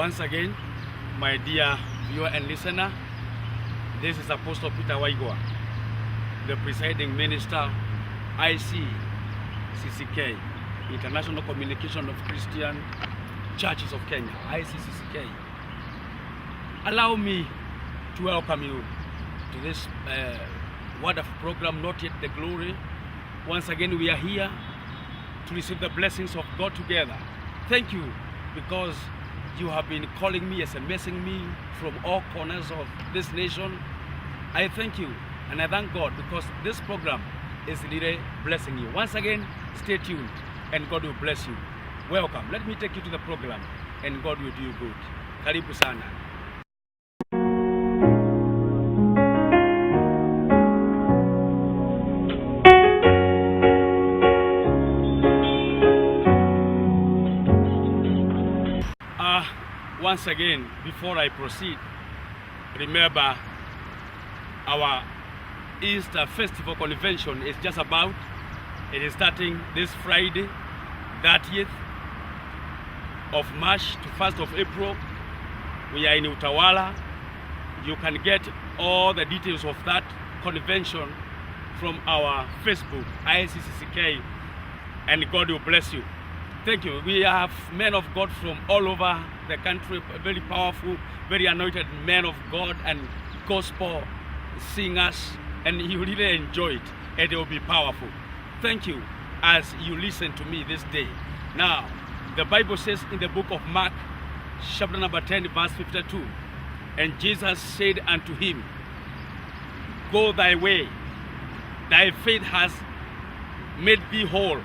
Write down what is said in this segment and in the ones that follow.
Once again, my dear viewer and listener, this is Apostle Peter Waigwa, the presiding minister, ICCCK, International Communication of Christian Churches of Kenya, ICCCK. Allow me to welcome you to this wonderful program, Not Yet the Glory. Once again, we are here to receive the blessings of God together. Thank you, because you have been calling me, SMSing me from all corners of this nation. I thank you, and I thank God, because this program is really blessing you. Once again, stay tuned, and God will bless you. Welcome. Let me take you to the program, and God will do you good. Karibu sana. Once again, before I proceed, remember our Easter Festival Convention is just about. It is starting this Friday, 30th of March to 1st of April. We are in Utawala. You can get all the details of that convention from our Facebook, ICCCK, and God will bless you. Thank you. We have men of God from all over the country, very powerful, very anointed men of God and gospel singers, and you really enjoy it, and it will be powerful. Thank you as you listen to me this day. Now, the Bible says in the book of Mark, chapter number 10, verse 52, and Jesus said unto him, Go thy way, thy faith has made thee whole.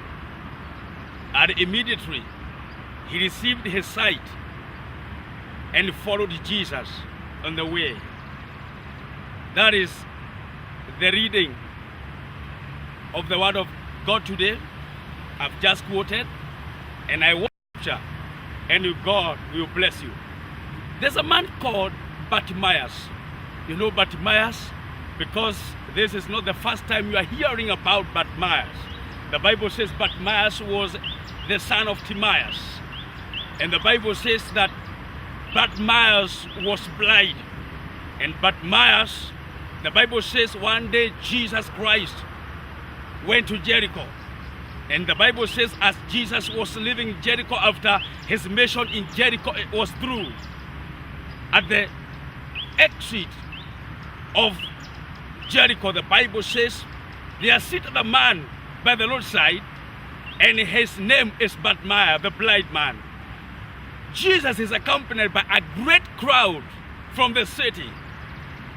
And immediately he received his sight and followed Jesus on the way. That is the reading of the word of God today. I've just quoted, and I want scripture, and God will bless you. There's a man called Bartimaeus. You know Bartimaeus because this is not the first time you are hearing about Bartimaeus. The Bible says Bartimaeus was the son of Timaeus. And the Bible says that Bartimaeus was blind. And Bartimaeus, the Bible says one day Jesus Christ went to Jericho. And the Bible says as Jesus was leaving Jericho after his mission in Jericho it was through, at the exit of Jericho, the Bible says there seated a man by the roadside, and his name is Bartimaeus, the blind man. Jesus is accompanied by a great crowd from the city.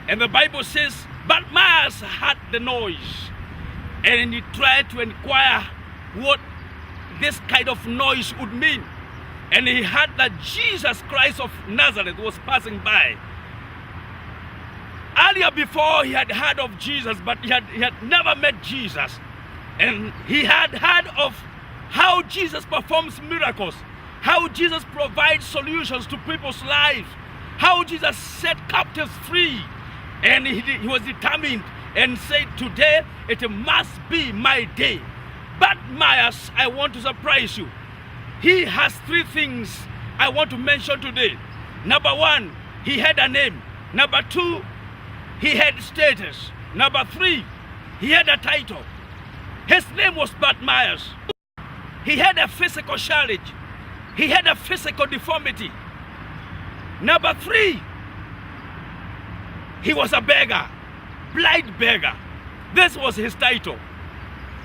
And the Bible says Bartimaeus heard the noise, and he tried to inquire what this kind of noise would mean. And he heard that Jesus Christ of Nazareth was passing by. Earlier before he had heard of Jesus, but he had never met Jesus. And he had heard of how Jesus performs miracles, how Jesus provides solutions to people's lives, how Jesus set captives free. And he was determined and said, today it must be my day. But Bartimaeus, I want to surprise you. He has three things I want to mention today. Number one, he had a name. Number two, he had status. Number three, he had a title. His name was Bartimaeus. He had a physical challenge. He had a physical deformity. Number three, he was a beggar, blind beggar. This was his title.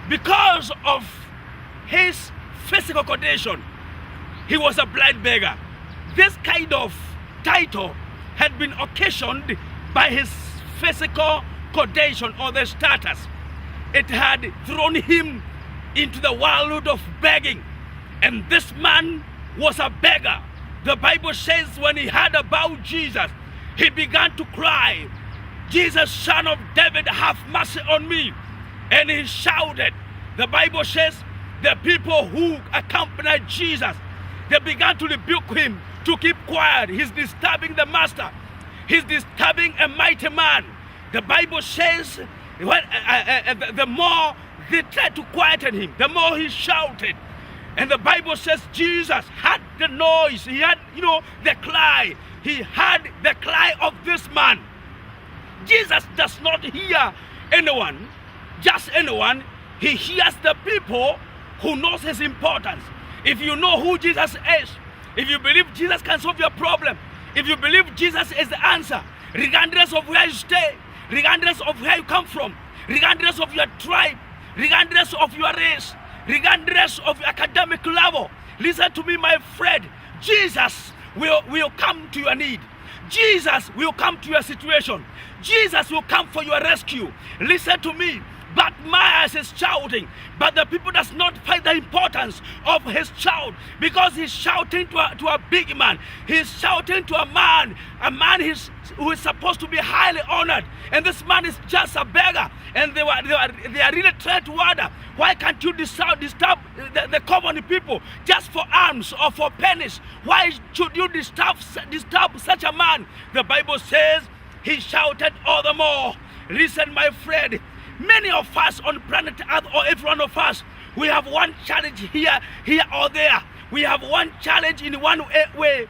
Because of his physical condition, he was a blind beggar. This kind of title had been occasioned by his physical condition or the status. It had thrown him into the world of begging. And this man was a beggar. The Bible says when he heard about Jesus, he began to cry, Jesus, Son of David, have mercy on me. And he shouted. The Bible says the people who accompanied Jesus, they began to rebuke him to keep quiet. He's disturbing the master. He's disturbing a mighty man. The Bible says the more they tried to quieten him, the more he shouted. And the Bible says Jesus had the noise. He had, the cry. He had the cry of this man. Jesus does not hear anyone, just anyone. He hears the people who knows his importance. If you know who Jesus is, if you believe Jesus can solve your problem, if you believe Jesus is the answer, regardless of where you stay, regardless of where you come from, regardless of your tribe, regardless of your race, regardless of your academic level, listen to me, my friend. Jesus will come to your need. Jesus will come to your situation. Jesus will come for your rescue. Listen to me. Bartimaeus is shouting, but the people does not find the importance of his shout, because he's shouting to a big man. He's shouting to a man who is supposed to be highly honored, and this man is just a beggar. And they are really trying to wonder, why can't you disturb the common people just for alms or for pennies? Why should you disturb such a man? The Bible says he shouted all the more. Listen, my friend. Many of us on planet Earth, or every one of us, we have one challenge here or there. We have one challenge in one way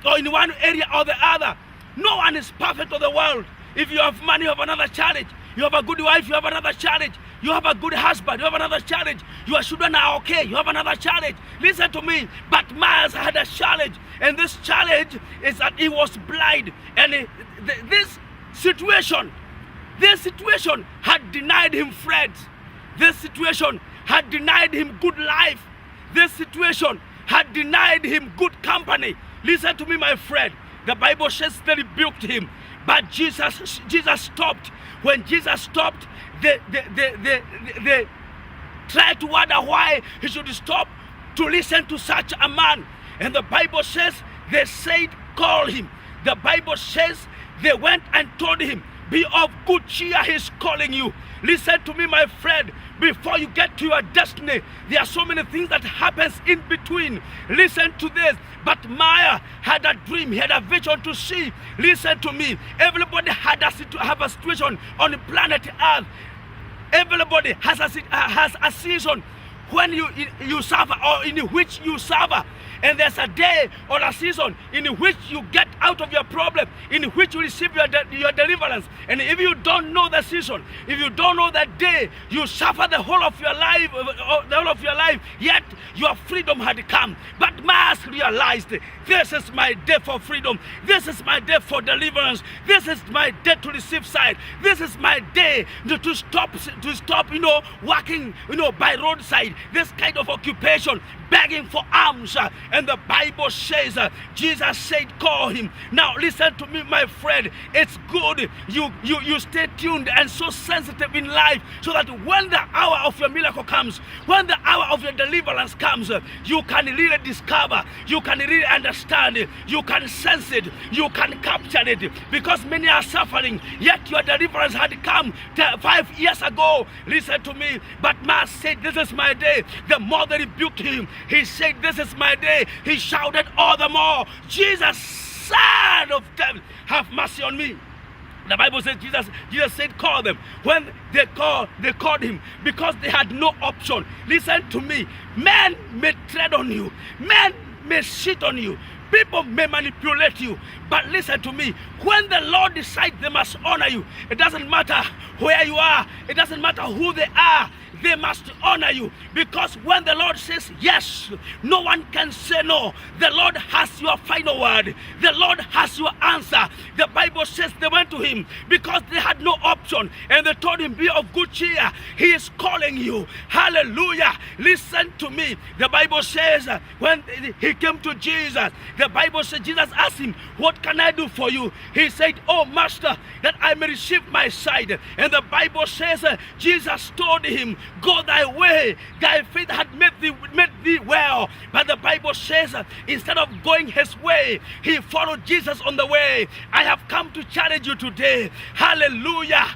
or in one area or the other. No one is perfect in the world. If you have money, you have another challenge. You have a good wife, you have another challenge. You have a good husband, you have another challenge. Your children are okay, you have another challenge. Listen to me, but Miles had a challenge. And this challenge is that he was blind. And this situation had denied him friends. This situation had denied him good life. This situation had denied him good company. Listen to me, my friend. The Bible says they rebuked him, but Jesus stopped. When Jesus stopped, they tried to wonder why he should stop to listen to such a man. And the Bible says they said, call him. The Bible says they went and told him, be of good cheer, he's calling you. Listen to me, my friend. Before you get to your destiny, there are so many things that happens in between. Listen to this. But Maya had a dream, he had a vision to see. Listen to me. Everybody have a situation on the planet Earth. Everybody has a season when you suffer, or in which you suffer. And there's a day or a season in which you get out of your problem, in which you receive your deliverance. And if you don't know the season, if you don't know that day, you suffer the whole of your life, yet your freedom had come. But Mars realized, this is my day for freedom. This is my day for deliverance. This is my day to receive sight. This is my day to stop, working, by roadside, this kind of occupation, begging for alms. And the Bible says, Jesus said, call him. Now listen to me, my friend. It's good you stay tuned and so sensitive in life, so that when the hour of your miracle comes, when the hour of your deliverance comes, you can really discover, you can really understand it, you can sense it, you can capture it. Because many are suffering, yet your deliverance had come 5 years ago. Listen to me. But man said, this is my day. The more they rebuked him, he said, this is my day. He shouted all the more, Jesus, Son of David, have mercy on me. The Bible says Jesus said, call them. When they called him, because they had no option. Listen to me. Men may tread on you. Men may sit on you. People may manipulate you. But listen to me. When the Lord decides they must honor you, it doesn't matter where you are. It doesn't matter who they are. They must honor you, because when the Lord says yes, no one can say no. The Lord has your final word. The Lord has your answer. The Bible says they went to him because they had no option, and they told him, be of good cheer. He is calling you. Hallelujah. Listen to me. The Bible says when he came to Jesus, the Bible says Jesus asked him, what can I do for you? He said, oh Master, that I may receive my sight. And the Bible says Jesus told him, go thy way, thy faith had made thee well. But the Bible says instead of going his way, he followed Jesus on the way. I have come to challenge you today. Hallelujah.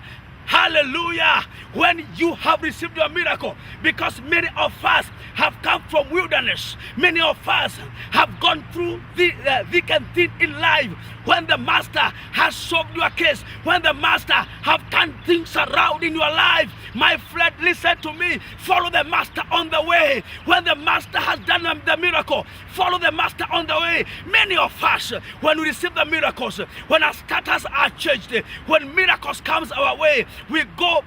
Hallelujah. When you have received your miracle, because many of us have come from wilderness, many of us have gone through the thick and thin in life. When the Master has solved your case, when the Master have turned things around in your life, My friend, listen to me. Follow the master on the way. When the master has done the miracle, follow the master on the way. Many of us, when we receive the miracles, when our status are changed, when miracles comes our way, we go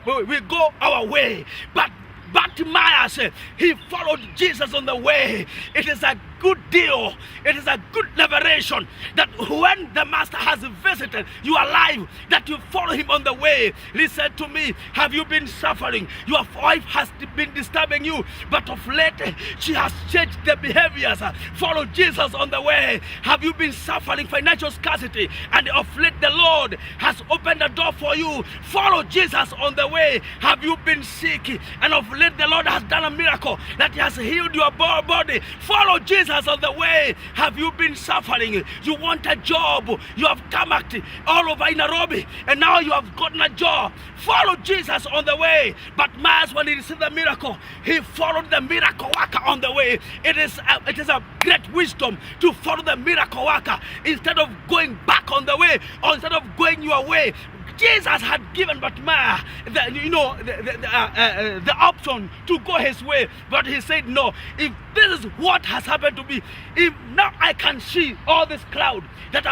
our way. But Bartimaeus, he followed Jesus on the way. It is a good deal. It is a good liberation that when the master has visited your life, that you follow him on the way. Listen to me. Have you been suffering? Your wife has been disturbing you, but of late she has changed the behaviors. Follow Jesus on the way. Have you been suffering financial scarcity, and of late the Lord has opened the door for you? Follow Jesus on the way. Have you been sick, and of late the Lord has done a miracle that he has healed your body? Follow Jesus on the way. Have you been suffering? You want a job, you have tarmacked all over in Nairobi, and now you have gotten a job. Follow Jesus on the way. But Mars, when he received the miracle, he followed the miracle worker on the way. It is a great wisdom to follow the miracle worker instead of going back on the way, or instead of going your way. Jesus had given Bartimaeus the option to go his way, but he said no. If this is what has happened to me, if now I can see all this cloud that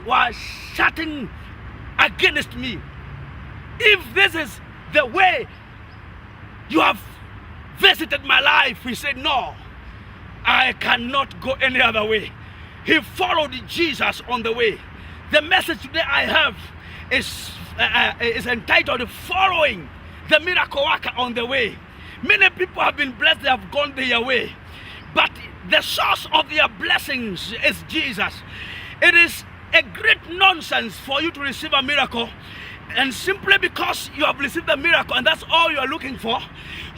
was shutting against me, if this is the way you have visited my life, he said no, I cannot go any other way. He followed Jesus on the way. The message today I have is entitled Following the Miracle Worker on the Way. Many people have been blessed, they have gone their way, but the source of their blessings is Jesus. It is a great nonsense for you to receive a miracle, and simply because you have received the miracle and that's all you are looking for,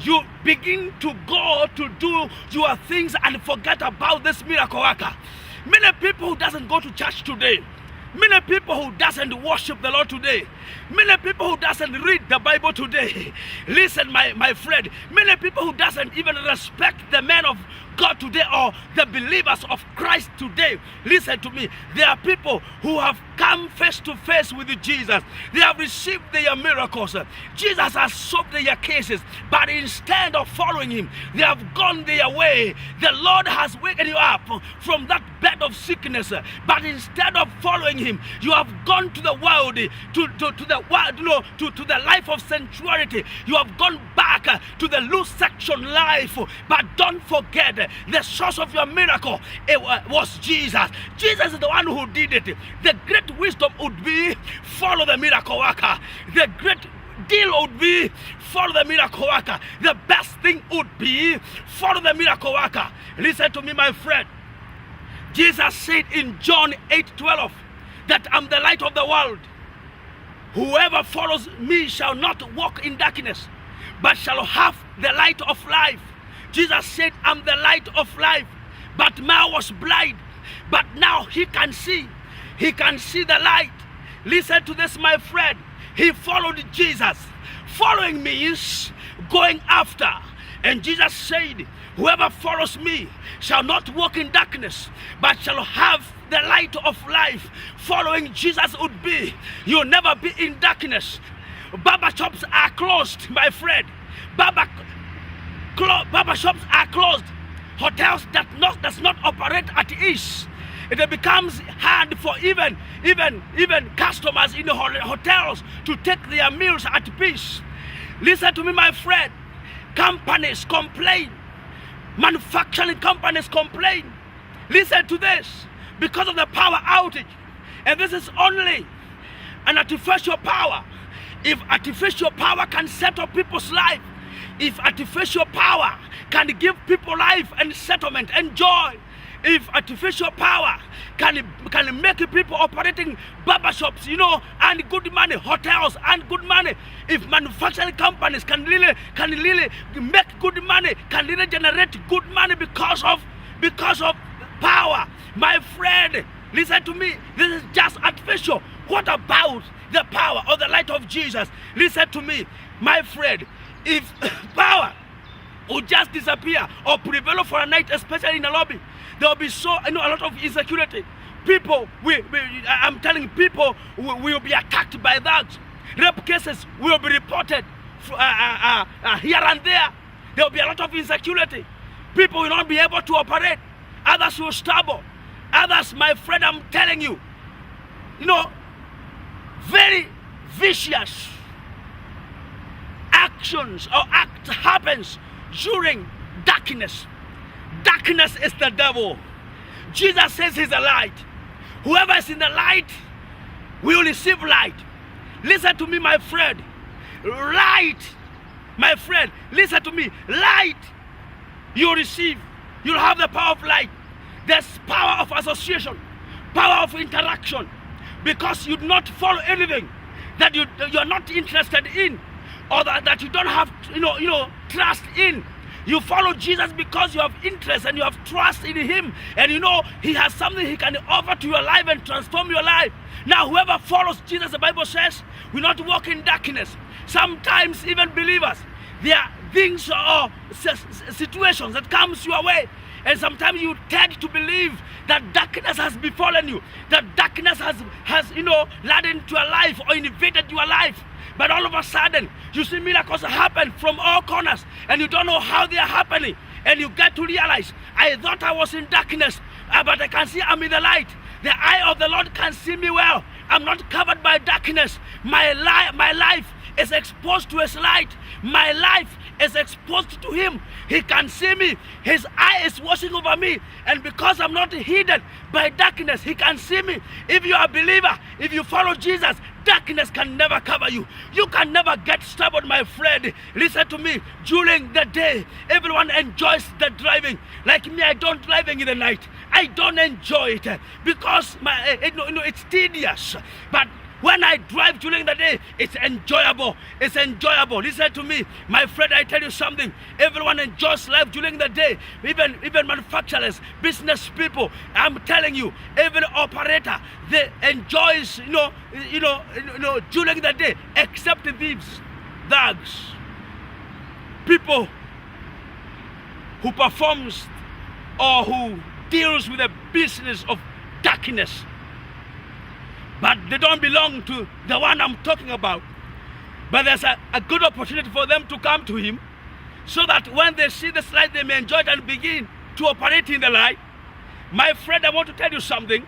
you begin to go to do your things and forget about this miracle worker. Many people who doesn't go to church today, many people who doesn't worship the Lord today, many people who doesn't read the Bible today, listen my friend, many people who doesn't even respect the men of God today or the believers of Christ today, listen to me. There are people who have come face to face with Jesus. They have received their miracles. Jesus has solved their cases, but instead of following him, they have gone their way. The Lord has waken you up from that bed of sickness, but instead of following him, you have gone to the world, to the life of sensuality. You have gone back to the loose section life. But don't forget, the source of your miracle, it was Jesus. Jesus is the one who did it. The great wisdom would be follow the miracle worker. The great deal would be follow the miracle worker. The best thing would be follow the miracle worker. Listen to me, my friend. Jesus said in John 8:12 that I'm the light of the world. Whoever follows me shall not walk in darkness, but shall have the light of life. Jesus said, I'm the light of life. But man was blind, but now he can see. He can see the light. Listen to this, my friend. He followed Jesus. Following means going after. And Jesus said, whoever follows me shall not walk in darkness, but shall have the light of life. Following Jesus would be, you'll never be in darkness. Barber shops are closed, my friend. Barber shops are closed. Hotels does not operate at ease. It becomes hard for even customers in the hotels to take their meals at peace. Listen to me, my friend. Companies complain. Manufacturing companies complain. Listen to this. Because of the power outage. And this is only an artificial power. If artificial power can settle people's life, if artificial power can give people life and settlement and joy, if artificial power can make people operating barbershops, and good money, hotels and good money, if manufacturing companies can really make good money, can really generate good money because of power, my friend, listen to me. This is just artificial. What about the power or the light of Jesus? Listen to me, my friend. If power would just disappear or prevail for a night, especially in the lobby, there will be a lot of insecurity. People, I'm telling you, people will be attacked by that. Rape cases will be reported here and there. There will be a lot of insecurity. People will not be able to operate. Others will stumble. Others, my friend, I'm telling you, very vicious actions or act happens during darkness. Darkness is the devil. Jesus says he's a light. Whoever is in the light will receive light. Listen to me, my friend. Light, my friend, listen to me. Light you receive. You'll have the power of light. There's power of association, power of interaction, because you do not follow anything that you're not interested in, or that you don't have trust in. You follow Jesus because you have interest and you have trust in him, and he has something he can offer to your life and transform your life. Now whoever follows Jesus, the Bible says, will not walk in darkness. Sometimes even believers, there are things or situations that comes your way, and sometimes you tend to believe that darkness has befallen you, that darkness has led into your life or invaded your life. But all of a sudden, you see miracles happen from all corners, and you don't know how they are happening. And you get to realize, I thought I was in darkness, but I can see I'm in the light. The eye of the Lord can see me well. I'm not covered by darkness. My life is exposed to his light. My life is exposed to him. He can see me. His eye is watching over me. And because I'm not hidden by darkness, he can see me. If you are a believer, if you follow Jesus, darkness can never cover you. You can never get stubborn, my friend. Listen to me. During the day, everyone enjoys the driving. Like me, I don't driving in the night. I don't enjoy it because it's tedious. But when I drive during the day, it's enjoyable. It's enjoyable. Listen to me, my friend. I tell you something. Everyone enjoys life during the day. Even manufacturers, business people. I'm telling you, every operator, they enjoys during the day, except thieves, thugs, people who performs or who deals with the business of darkness. But they don't belong to the one I'm talking about. But there's a good opportunity for them to come to him, so that when they see the light, they may enjoy it and begin to operate in the light. My friend, I want to tell you something.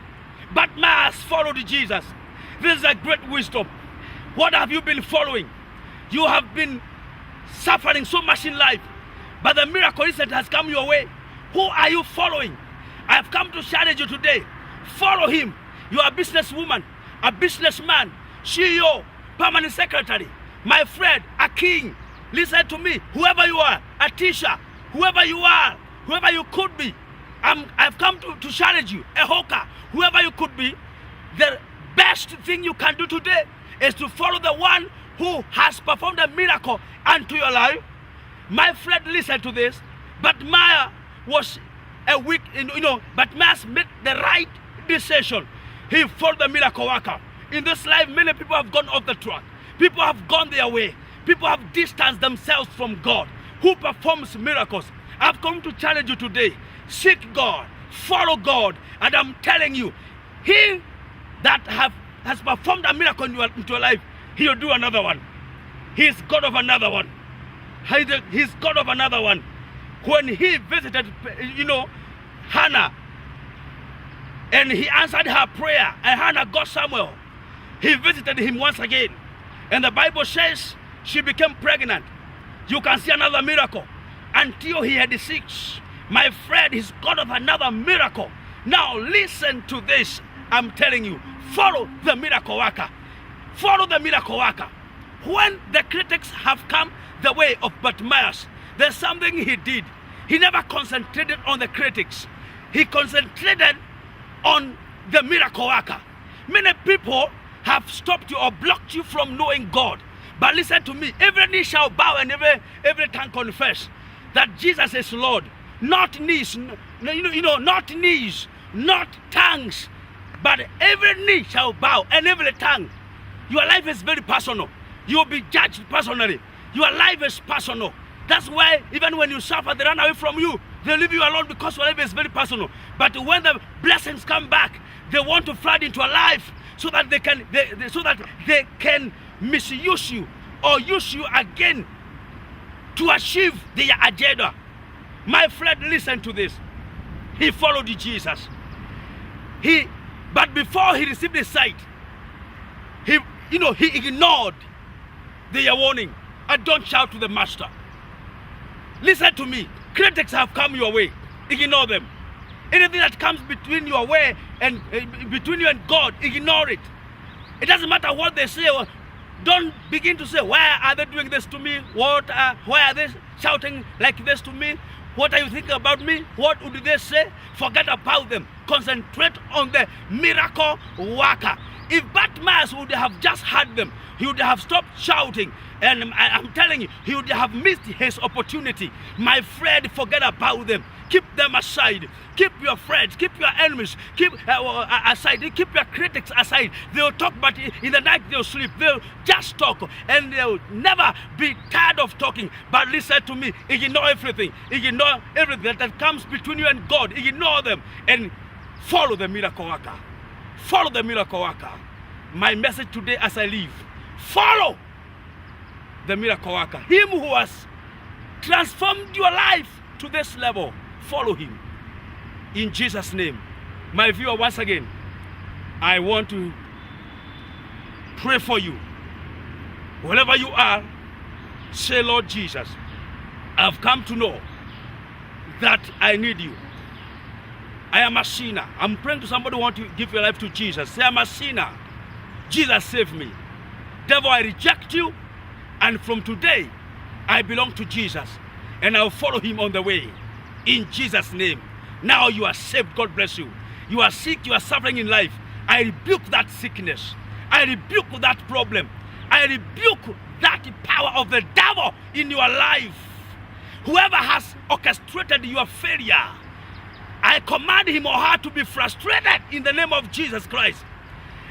Bartimaeus followed Jesus. This is a great wisdom. What have you been following? You have been suffering so much in life, but the miracle instant has come your way. Who are you following? I have come to challenge you today. Follow him. You are a businesswoman, a businessman, CEO, permanent secretary, my friend, a king. Listen to me. Whoever you are, a teacher, whoever you are, whoever you could be, I've come to challenge you, a hawker, whoever you could be. The best thing you can do today is to follow the one who has performed a miracle unto your life. My friend, listen to this. Bartimaeus was Bartimaeus made the right decision. He followed the miracle worker. In this life, many people have gone off the track. People have gone their way. People have distanced themselves from God, who performs miracles. I've come to challenge you today. Seek God. Follow God. And I'm telling you, he that has performed a miracle into your life, he'll do another one. He is God of another one. He's God of another one. When he visited, Hannah, and he answered her prayer, and Hannah got Samuel, he visited him once again. And the Bible says she became pregnant. You can see another miracle. Until he had 6. My friend, he's God of another miracle. Now listen to this. I'm telling you, follow the miracle worker. Follow the miracle worker. When the critics have come the way of Bartimaeus, there's something he did. He never concentrated on the critics. He concentrated on the miracle worker. Many people have stopped you or blocked you from knowing God. But listen to me. Every knee shall bow and every tongue confess that Jesus is Lord. Not knees, not knees, not tongues, but every knee shall bow and every tongue. Your life is very personal. You will be judged personally. Your life is personal. That's why even when you suffer, they run away from you. They leave you alone because your life is very personal. But when the blessings come back, they want to flood into your life so that they can misuse you or use you again to achieve their agenda. My friend, listen to this. He followed Jesus. But before he received the sight, he ignored their warning. And don't shout to the master. Listen to me. Critics have come your way. Ignore them. Anything that comes between your way and between you and God, ignore it. It doesn't matter what they say. Don't begin to say, why are they doing this to me? Why are they shouting like this to me? What are you thinking about me? What would they say? Forget about them. Concentrate on the miracle worker. If Bartimaeus would have just heard them, he would have stopped shouting. And I'm telling you, he would have missed his opportunity. My friend, forget about them. Keep them aside. Keep your friends, keep your enemies, keep aside. Keep your critics aside. They'll talk, but in the night they'll sleep. They'll just talk, and they'll never be tired of talking. But listen to me. Ignore everything. Ignore everything that comes between you and God. Ignore them and follow the miracle worker. Follow the miracle worker. My message today as I leave, follow the miracle worker. Him who has transformed your life to this level. Follow him. In Jesus' name. My viewer, once again, I want to pray for you. Wherever you are, say, Lord Jesus, I've come to know that I need you. I am a sinner. I'm praying to somebody who wants to give your life to Jesus. Say, I'm a sinner. Jesus, save me. Devil, I reject you. And from today, I belong to Jesus. And I'll follow him on the way. In Jesus' name. Now you are saved. God bless you. You are sick. You are suffering in life. I rebuke that sickness. I rebuke that problem. I rebuke that power of the devil in your life. Whoever has orchestrated your failure, I command him or her to be frustrated in the name of Jesus Christ.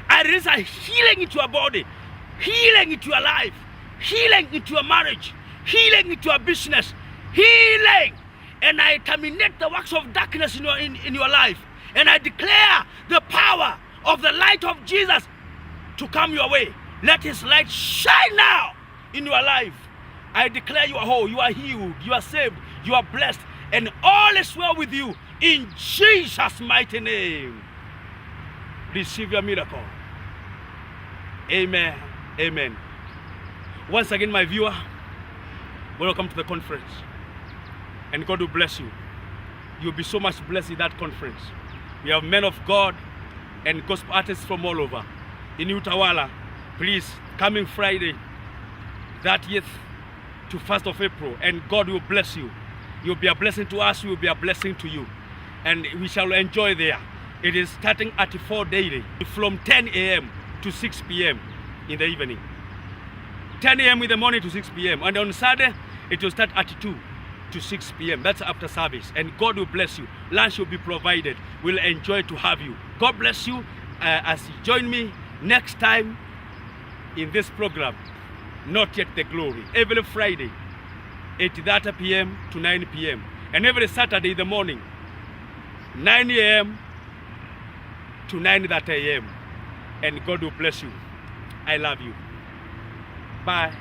I release a healing into your body, healing into your life, healing into your marriage, healing into your business, healing. And I terminate the works of darkness in your life. And I declare the power of the light of Jesus to come your way. Let his light shine now in your life. I declare you are whole, you are healed, you are saved, you are blessed, and all is well with you in Jesus' mighty name. Receive your miracle. Amen. Amen. Once again, my viewer, welcome to the conference. And God will bless you. You'll be so much blessed in that conference. We have men of God and gospel artists from all over. In Utawala, please, coming Friday, 30th to 1st of April, and God will bless you. You'll be a blessing to us, we will be a blessing to you. And we shall enjoy there. It is starting at 4 daily, from 10 a.m. to 6 p.m. in the evening. 10 a.m. in the morning to 6 p.m. And on Saturday, it will start at 2 to 6 p.m. That's after service. And God will bless you. Lunch will be provided. We'll enjoy to have you. God bless you as you join me next time in this program, Not Yet the Glory. Every Friday, 8:30 p.m. to 9 p.m. And every Saturday in the morning, 9 a.m. to 9:30 a.m. And God will bless you. I love you. Bye.